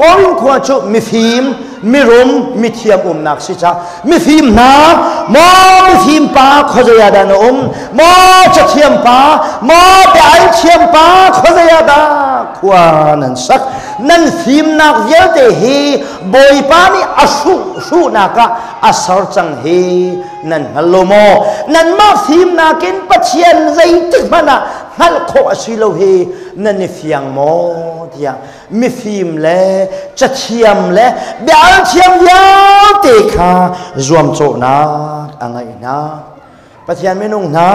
porin khua chu mi phim mi rum mi thiam nak si cha mi phim na mo mi phim pa khojaya da no mo cha thiam pa mo pe ai thiam pa khojaya da khua nan sak nan phim nak vel te hi boi pa ni asu na ka asar chang hi nan halomo nan ma phim na ken pachian zai tik mana hal kho asilo hi nan ni fiang mo dia mi phim le cha thiam le bial thiam ya te kha zuam cho na angai na pachian menung na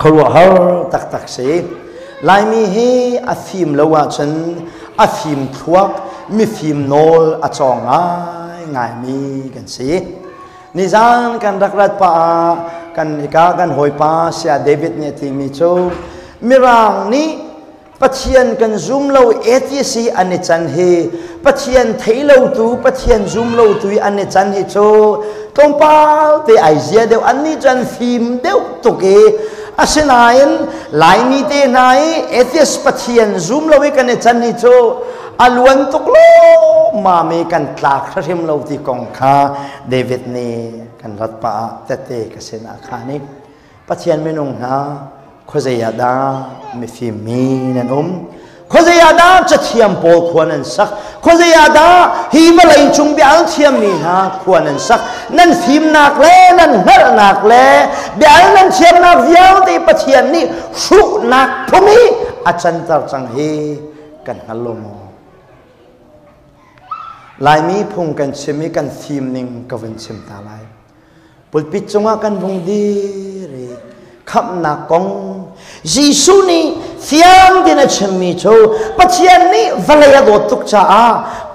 khorwa har tak se lai mi hi a phim lawa chen a phim thuak mi phim nol a chong ngai mi kan se ni zan kan rakrat pa kan ika kan hoi pa sia David ne ti mi cho mirang ni pachian kan zoom lo ATC ane chan he pachian thailo tu pachian zoom lo tu ane chan he cho kompal te aizia deu ani chan phim deu to ke asinain lai ni te nai ATS pachian zoom lo we kan chan he cho alwan tuklo ma me kan tlak thrim lo ti kong kha David ni kan rat pa te ka sena kha ni pachian menung na khojaya da mi phim mi nan khojaya da cha thiam pol khwan an sak khojaya da hi ma lai chung bial thiam mi ha khwan an sak nan phim nak le nan hal nak le bial nan thiam nak vial ti pachian ni su nak phumi achan tar chang hi kan halomo lai mi phung kan chimi kan phim ning kawan chim ta lai pulpit chunga kan bung di re khap na kong Jisu ni fiam dina chimi cho pachian ni valaya do tuk cha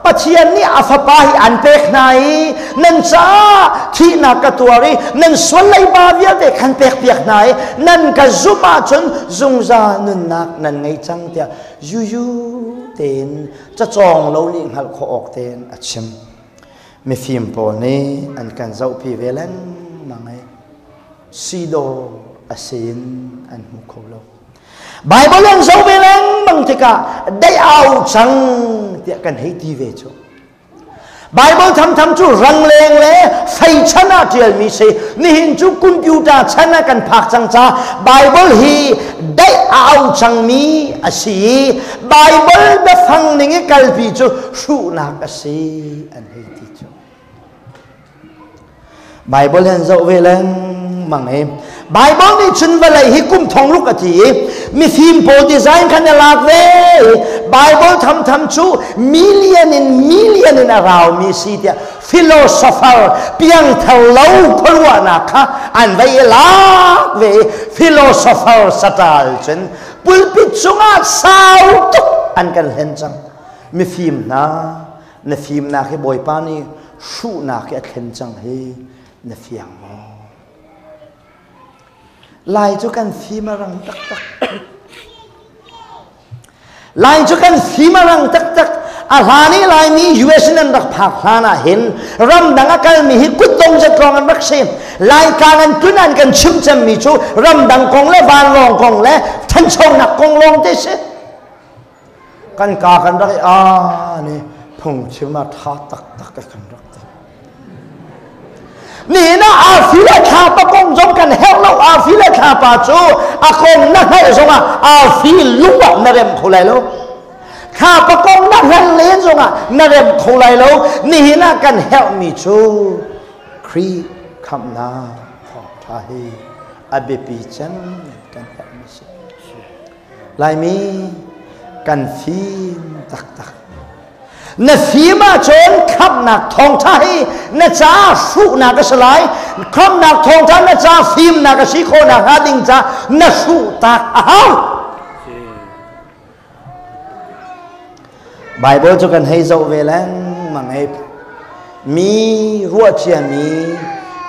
pachian ni afapa hi anpek nai nan cha thi na katuari nan swalai ba via de khan pek pek nai nan ka zuma chun zungza nun nak nan ngai chang tia yu ten cha chong lo ling hal kho ok ten achim mi phim po ni an kan zau pi velan mangai sido asin an mu kholo Bible yang zau velan mang tika dai au chang tia kan hei ti ve cho Bible tham chu rang leng le fai chana tial mi se ni hin chu computer chana kan phak chang cha Bible hi dai au chang mi asi Bible da phang ning kal pi chu su na ka si an hei ti cho Bible yang zau velan mang em Bible ni chun valai hi kum thong luk ati mi phim po design khan lak ve Bible tham chu million in around mi si tia philosopher piang thalo phulwa na kha an vai lak ve philosopher satal chen pulpit chunga sau tuk an kan hen chang mi phim na he boy pa ni su na ke khen chang he na fiang mo lai cho kan phim rang tak lai cho kan phim rang tak alani lai ni US nan dak phak hlana hin ram danga kal mi hi kutong ja tong an raksim lai kangan tunan kan chim cham mi chu ram dang kong le van long kong le than chong nak kong long te se kan ka kan dak ni phung chima tha tak ka kan rakนี่นะอาฟิเลคาปะกงจงกันเฮลโลอาฟิเลคาปะจูอากงนักให้จงอาฟิลุวะนเรมโคไลโลคาปะกงนักให้เลนจงนเรมโคไลโลนี่นะกันเฮลมีจูครีคำนาขอทาฮีอเบปีจันกันเฮลมีสิลายมีกันฟีมตักนะฟีมาจนขับหนักทองไทยนะจ้าสู้หนักก็สลายขับหนักทองไทยนะจ้าฟีมหนักก็สิโคหนักหาดิ่งจ้านะสู้ตากอ้าวไบเบิลจะกันให้เจ้าเวลังมังให้มีรัวเชียมี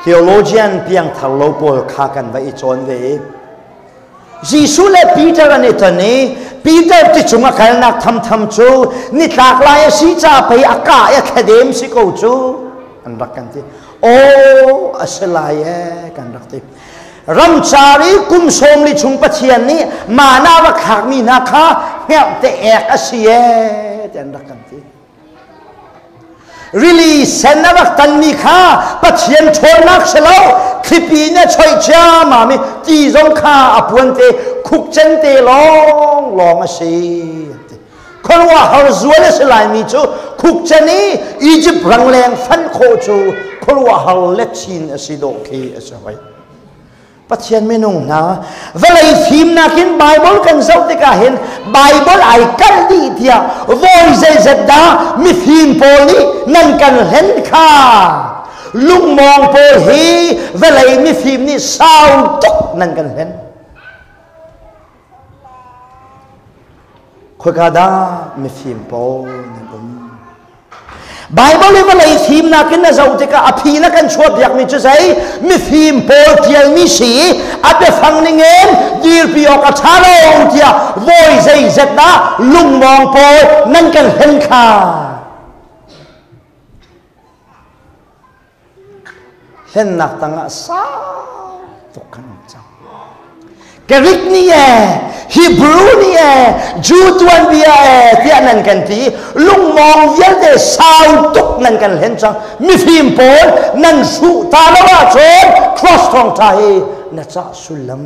เทโลจีนเพียงทะโลโปลคากันไว้จนเวJisu le Peter ane tani Peter ti chunga khal nak tham chu ni tlak lai si cha pai aka academ si ko chu an rakan ti o asalai kan rakti ramchari kum som li chung pathian ni mana wa khak mi na kha ngap te ek asie ten rakan ti really sen na bak tan mi kha pathian thon nak selo khipi na choi cha ma mi ti zong kha apuan te khuk chen te long aseคนว่าเขาสวยและสลายมีจูคุกจะนี้อียิปต์รังแรงฟันโคจูคนว่าเขาเล็ดชินสิโดเคสไว้ปัจจัยไม่นุ่งนะเวลาฟิล์มนักเห็นไบเบิลกันสักทีก็เห็นไบเบิลไอ้กันดีเดียวโวยเจดามีฟิล์มโพลีนั่นกันเห็นค่ะลุงมองโพลีเวลามีฟิล์มนี่สาวตกนั่นกันเห็นคุยกันได้มีฟิล์มโป้นั่นไบเบิลเวลาฟิล์มนักนั่นจะอุติกาอภินักกันชวบอยากมีจุดใจมีฟิล์มโป้เที่ยวมีสีอาจจะฟังนิ่งเองดีร์ปีออกชาโลเที่ยวโวยใจเจ็ดนะลุงมองโป้นั่นกันเห็นค่ะเห็นนักตั้งสาวตกกันจังกรีกนี่ฮีบรูนี่จูตวันเบียที่อันนั้นกันที่ลุงมองเยอะแต่สาวตกนั่นกันเห็นจังมีฟิล์มโป้นั่นสุตาลว่าชนครอสทองไทยน่าจะสุลัม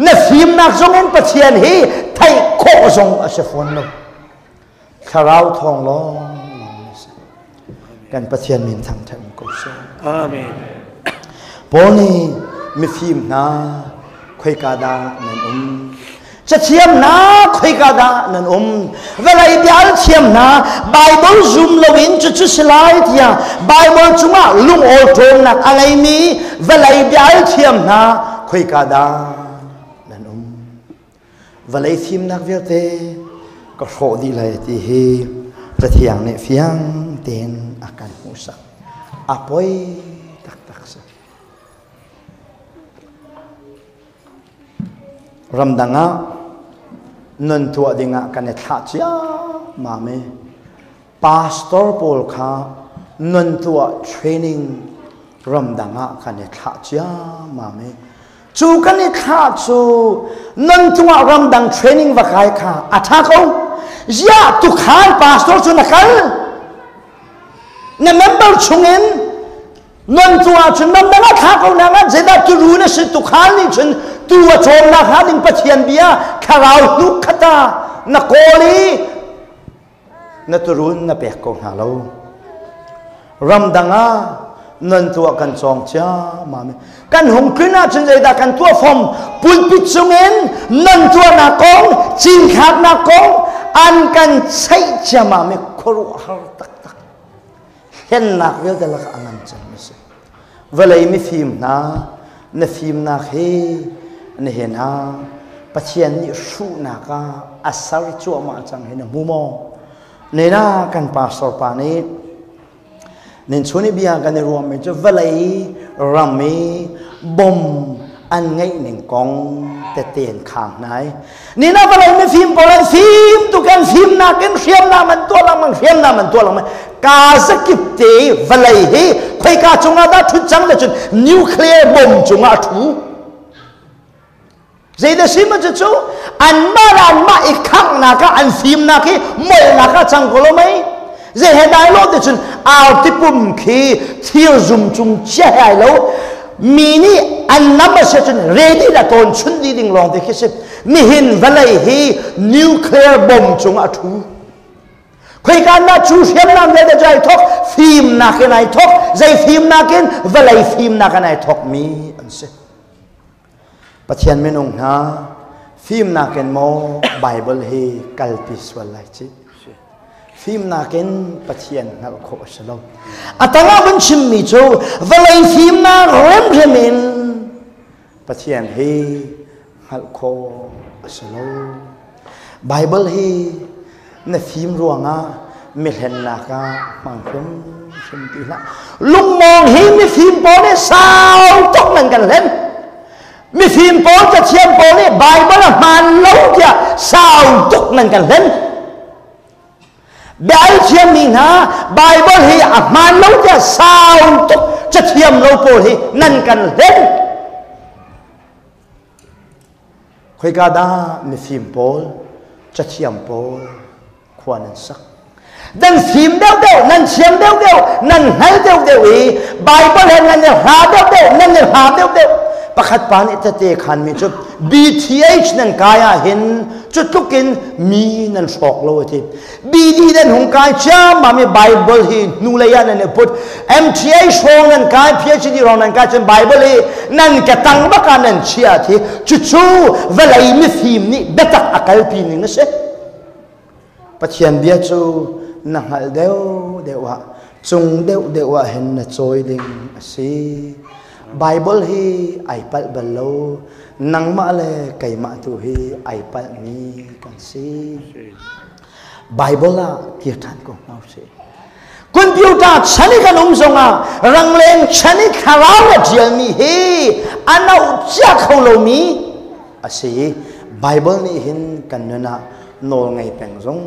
นั่นฟิล์มนักจงเห็นปัจจัยนี้ไทยโคจงอาศัยฝนลงคาราวทองล้อกันปัจจัยมินทางไทยมุกเสอาเมนโปนี่มีฟิล์มนะคุยกันได้นั่นจะเทียมนะคุยกันได้นั่นเวลาเดียวเทียมนะไบเบิลซูมลวินจะสไลด์ที่ไบเบิลจุมาลุงโอทงนักอะไรมีเวลาเดียวเทียมนะคุยกันได้นั่นเวลาฟิล์มนักเวลเตก็โชดีเลยที่เฮประเทียงเนี่ยเฟียงเต็นอาการมุสักอภัยรำดังอ่ะนันตัวดิ่งอ่ะกันเนทัชยามาเมพาสตอร์พอลค่ะนันตัวเทรนนิ่งรำดังอ่ะกันเนทัชยามาเมจูกันเนทัชจูนันตัวรำดังเทรนนิ่งว่าใครค่ะอาทักเขายาตุกขันพาสตอร์จุนักกันเนี่ยเมมเบอร์ชงเงินนันตัวจุนนันดังอ่ะทักเขานังอ่ะเจด้าตุรู้นะสิตุกขันนี่จุนตัวชมนักหาดิงปัจเจียนเบียคาราวลุกขตานักโกลีนัตรุนนับเปกกงหาเรารำดังอ่ะนันตัวกันจองจ้ามาเมกันหงขึ้นอ่ะจนใจดากันตัวฟอมปุลปิดจงเงินนันตัวนักกงจิงขาดนักกงอันกันใช้จ้ามาเมครัวฮาร์ตักตักเห็นนักเวลแต่ละอันนั้นจังไม่ใช่เวลาไม่ฟิล์มนะในฟิล์มนักเฮนี่เห็นฮะปัจจัยนี้สู้นักอาศัยจั่วมาจังเห็นมุมมองเนี่ยนะกันปาสปานี้เนี่ยชวนนี้เบียกันในรวมมันจะเวลัยรำมีบ่มอันไงหนึ่งกองแต่เตียนข้างไหนนี่นะเวลัยไม่ฟิล์มพอแล้วฟิล์มตุกันฟิล์มนักกันเฟียมน้ามันตัวละมันเฟียมน้ามันตัวละมันกาสกิปเตเวลัยเฮ้ใครกาจงอาดาทุจังเลยจนนิวเคลียร์บ่มจงอาทูเจดสิมันจะจูอันมาอีกครั้งนักอันฟิล์มนักมวยนักจังก็รู้ไหมเจเห็นได้รู้แต่จนเอาที่ปุ่มขี้เที่ยวจุ่มจุ่มเชี่ยให้เรามีนี่อันนั้นมาเสร็จจนเรดี้ละตอนชุนดีดิ่งลองที่คิดสินี่เห็นเวลาฮีนิวเคลียร์บอมจงอาทูคุยกันนะจูเชื่อมน้ำเลยแต่ใจทอกฟิล์มนักในทอกใจฟิล์มนักเวลาฟิล์มนักในทอกมีอันเสปัจจัยไม่นุ่งนะฟิล์มนักโมไบเบิลฮีกัลปิสวัลไลจิฟิล์มนักปัจจัยนักโคชโลอัตราบัญชีมีจูเวลาฟิล์มนักเริ่มเริ่มปัจจัยฮีนักโคชโลไบเบิลฮีในฟิล์มรวงไม่เห็นนักมังคุดชิมตีละลุงมองฮีมีฟิล์มโปนี่สาวตกนั่นกันเล่นมีฟิล์มโป้จะเทียมโป้นี่ไบเบิลมันรู้จะสาวตุกนั่นกันเล่นเดี๋ยวเทียมนี่นะไบเบิลฮีมันรู้จะสาวตุกจะเทียมโลโปฮีนั่นกันเล่นคุยกันได้มีฟิล์มโป้จะเทียมโป้ควรนั้นสัก ดันทีมเดียวนั่นเชียงเดียวนั่นให้เดียวอีไบเบิลเห็นนั่นเนี่ยหาเดียวนั่นเนี่ยหาเดียวประคัดปานอิตเตขันมีจุด BTH นั่นกายเห็นจุดทุกินมีนั่นสอกโลทิBD นั่นหงกายจ้ามามีไบเบิลฮีนูเลยนั่นเนี่ยพูด MTH โงนั่นกาย PhD รองนั่นกายจนไบเบิลฮีนั่นกะตังบักการนั่นเชียที่จู่เวลามีทีมนี่เบ็ดตักอากาศปีนึงนะเช่ปัจจัยเบียจูนังหัลเดียวจงเดียวเห็นนะจอยดิงสิไบเบิลฮีไอปัลบัลโลนังมาเลยไก่มาตุฮีไอปัลนี้กันสิไบเบิลละเกี่ยวทันกับเราสิคอมพิวเตอร์ฉันนี่กันส่งรังเลงฉันนี่ขาราวเจียมีฮีอันเอาจากเขาเรามีสิไบเบิลนี่เห็นกันนะโนไงแปลงซง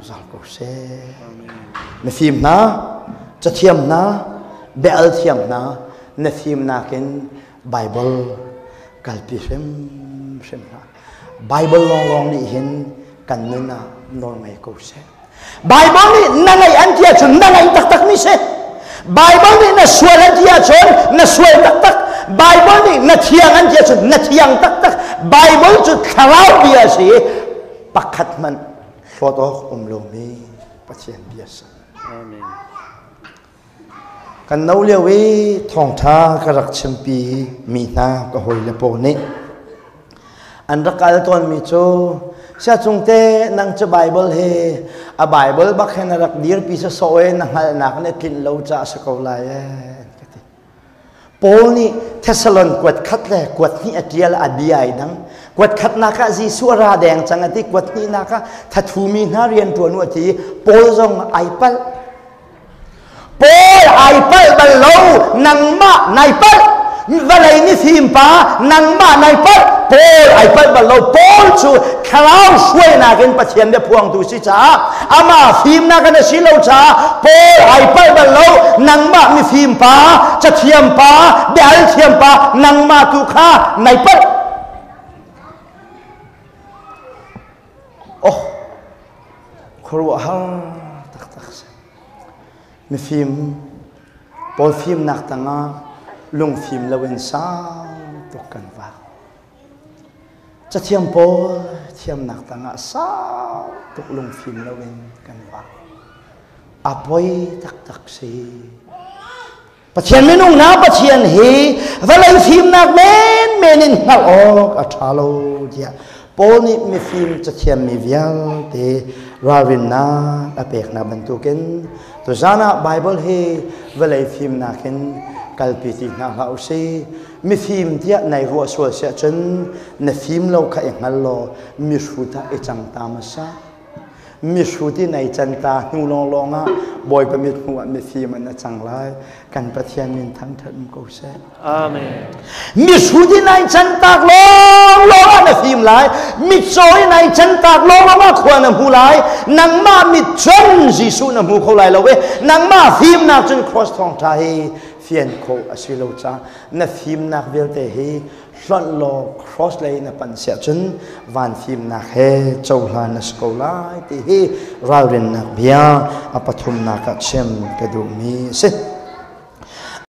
สักก็เซ่ไม่ฟิล์มนะจะเทียมนะเบลเทียมนะในฟิล์มนักเห็นไบเบิลกัลปิเซมนะไบเบิลลองนี่เห็นกันนะโนไงก็เซ่ไบเบิลนี่นั่งไงอันที่ชนนั่งไงตักมิเซ่ไบเบิลนี่น่ะสวยอันที่ชนน่ะสวยตักไบเบิลนี่น่ะเทียงอันที่ชนน่ะเทียงตักไบเบิลจุดขาวเบียสิปักขัดมันฟอตอกลงมีปัจจัยเบียสกันนู้เลี้ยววิทองท้ากระดักชิมปีมีนาก็หอยเลโปนี่อันรักการตอนมีโจเสียจงเตนังจะไบเบิลเฮaไบเบิลบักเฮนรักดีร์พิเศษโซ่นังหันนักเนี่ยกินเหล้าจ้าสกอลายโปนี่เทสลอนกวดคัดเลยกวดนี่อดียลอดียนังกวดขัดนักจีสัวราแดงจังที่กวดนี่นักทัดทูมีนาเรียนตัวนู้ที่โปจงไอเปิลโปไอเปิลบัลโลนังมาไนเปิลเวลานี้ทีมป้านังมาไนเปิลโปไอเปิลบัลโลโปชูคราวช่วยนักเรียนปัจเจียนเดียพวงดูสิจ้าอามาทีมนักเรียนสิโลจ้าโปไอเปิลบัลโลนังมามีทีมป้าจะเทียมป้าเดี๋ยวเทียมป้านังมาตุข้าไนเปิลโอ้ครัวฮะตักมีฟิล์มพอฟิล์มนักตั้งลงฟิล์มแล้วเว้นสาวตกกันว่าจะเทียมพอเทียมนักตั้งสาวตกลงฟิล์มแล้วเว้นกันว่าอาปอยตักสิปัจเจียนไม่นุ่งนะปัจเจียนเฮเวลาฟิล์มนักเมนินหักออกอัฐาโลเดียโปนี่มีฟิล์มจะเทียมมีวิลเตราวินนาอเปกนาบรรทุกินตัวจานะไบเบิลเฮเวลาฟิล์มนักเห็นกัลปิตินาเราเสีมีฟิล์มที่ในรัวส่วนเสียจนในฟิล์มเราขยันฮัลโหลมีสุดท้ายจังตามซะมีสุดที่ในจันตาหนูลองบ่อยประมิดหัวมีฟิล์มมันจังไรกันประเทศมินทั้งทันกูเสียอาเมนมีสุดที่ในจันตาลองในฟิล์มไรมีจอยในจันตาลองควรนำหูไรนังมามีจนจีสุนำหูเขาไรเราเว้นังมาฟิล์มนักจน cross ทองไทยเฟียนโคอสิโลจ้าในฟิล์มนักเวลเตฮีส่วนโล cross เลยในปัญเสียจนวันฟิล์มนักเฮเจ้าลานสกอลายที่เฮเราเรียนนักเบียอปฐุมนักเชมกระดูมีสิ